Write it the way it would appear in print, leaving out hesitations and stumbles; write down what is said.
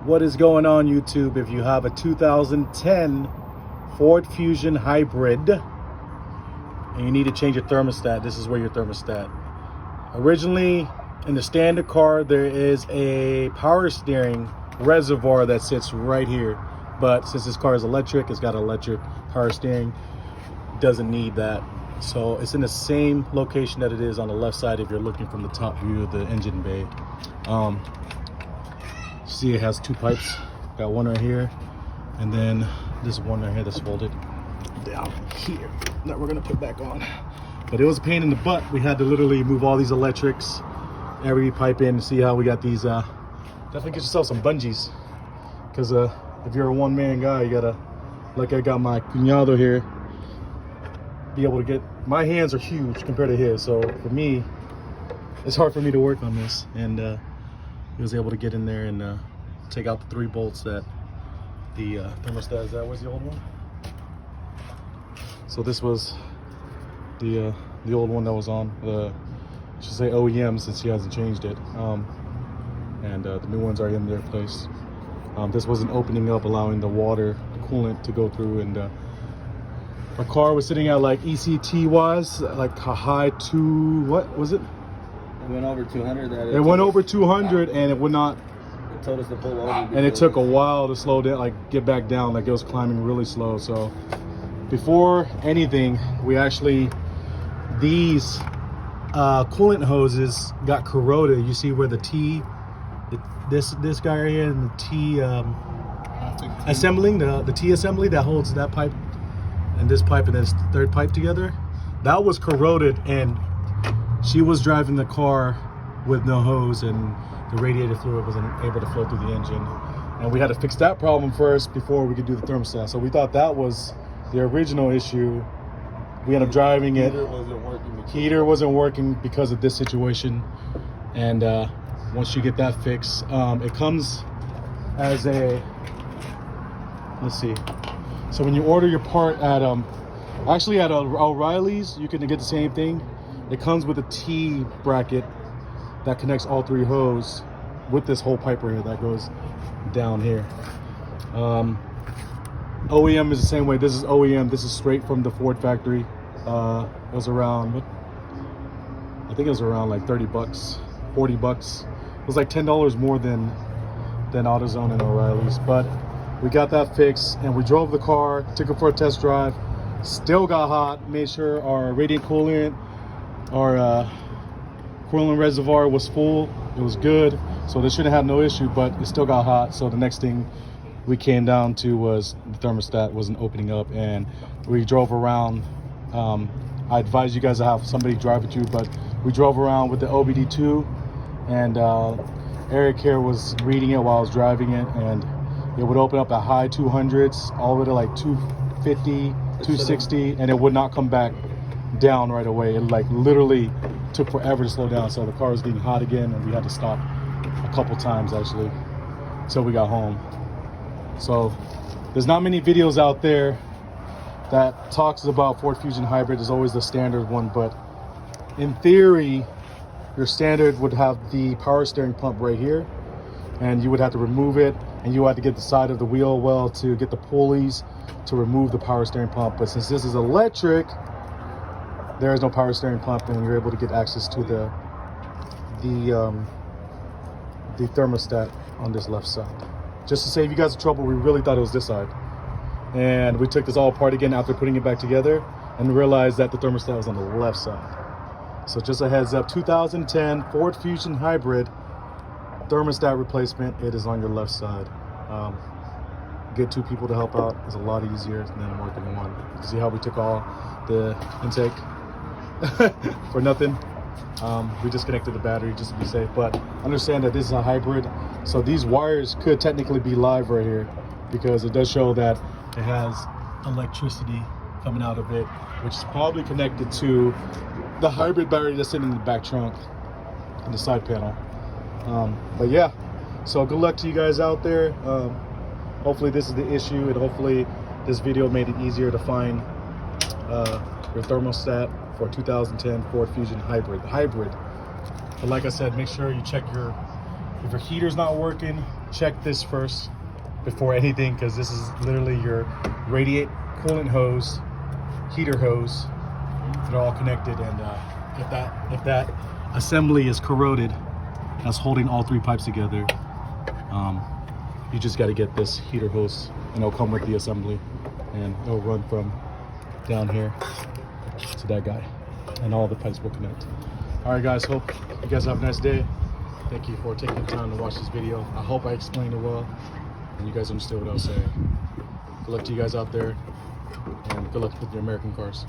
What is going on, YouTube? If you have a 2010 Ford Fusion Hybrid and you need to change your thermostat, this is where your thermostat. Originally, in the standard car, there is a power steering reservoir that sits right here. But since this car is electric, it's got electric power steering, it doesn't need that. So it's in the same location that it is on the left side if you're looking from the top view of the engine bay. See, it has two pipes. Got one right here, and then this one right here that's folded down here that we're gonna put back on. But it was a pain in the butt. We had to literally move all these electrics, every pipe in. See how we got these. Definitely get yourself some bungees, because if you're a one-man guy, you gotta, like I got my cuñado here, be able to get. My hands are huge compared to his, so for me, it's hard for me to work on this. And he was able to get in there and take out the 3 bolts that the thermostat is. That was the old one. So this was the old one that was on the, I should say OEM, since he hasn't changed it. And the new ones are in their place. This wasn't opening up, allowing the water, the coolant to go through. And our car was sitting at, like, ECT wise, like a high what was it? It went over 200. It went over 200 and it would not. It told us to pull over. And it took a while to slow down, like get back down, like it was climbing really slow. So before anything, we actually, these coolant hoses got corroded. You see where the T, this guy right here, and the T assembling, the T assembly that holds that pipe and this pipe and this third pipe together, that was corroded. And she was driving the car with no hose, and the radiator fluid wasn't able to flow through the engine. And we had to fix that problem first before we could do the thermostat. So we thought that was the original issue. We ended up driving it. Heater wasn't working because of this situation. And once you get that fixed, it comes as a, let's see. So when you order your part at, actually at O'Reilly's, you can get the same thing. It comes with a T bracket that connects all 3 hoses with this whole pipe right here that goes down here. OEM is the same way. This is OEM. This is straight from the Ford factory. It was around, I think it was around like 30 bucks, 40 bucks. It was like $10 more than AutoZone and O'Reilly's. But we got that fixed, and we drove the car, took it for a test drive. Still got hot. Made sure our radiant coolant, our coolant reservoir was full. It was good, so they shouldn't have no issue, but it still got hot. So the next thing we came down to was the thermostat wasn't opening up, and we drove around. I advise you guys to have somebody drive with you, but we drove around with the OBD2, and Eric here was reading it while I was driving it, and it would open up at high 200s all the way to like 250, 260, and it would not come back down right away. It like literally took forever to slow down. So the car was getting hot again, and we had to stop a couple times actually until we got home. So there's not many videos out there that talks about Ford Fusion Hybrid. Is always the standard one, but in theory your standard would have the power steering pump right here, and you would have to remove it, and you had to get the side of the wheel well to get the pulleys to remove the power steering pump. But since this is electric, there is no power steering pump, and you're able to get access to the thermostat on this left side. Just to save you guys trouble, we really thought it was this side, and we took this all apart again after putting it back together and realized that the thermostat was on the left side. So just a heads up, 2010 Ford Fusion Hybrid thermostat replacement, it is on your left side. Get 2 people to help out is a lot easier than working one. See how we took all the intake for nothing. We disconnected the battery just to be safe, but understand that this is a hybrid, so these wires could technically be live right here, because it does show that it has electricity coming out of it, which is probably connected to the hybrid battery that's sitting in the back trunk in the side panel. But yeah, so good luck to you guys out there. Hopefully this is the issue, and hopefully this video made it easier to find your thermostat for 2010 Ford Fusion Hybrid. But like I said, make sure you check if your heater's not working, check this first before anything, because this is literally your radiate coolant hose, heater hose. They're all connected, and if that assembly is corroded, that's holding all three pipes together, you just got to get this heater hose, and it'll come with the assembly, and it'll run from down here to that guy, and all the pipes will connect. All right, guys, hope you guys have a nice day. Thank you for taking the time to watch this video. I hope I explained it well and you guys understood what I was saying. Good luck to you guys out there, and good luck with your American cars.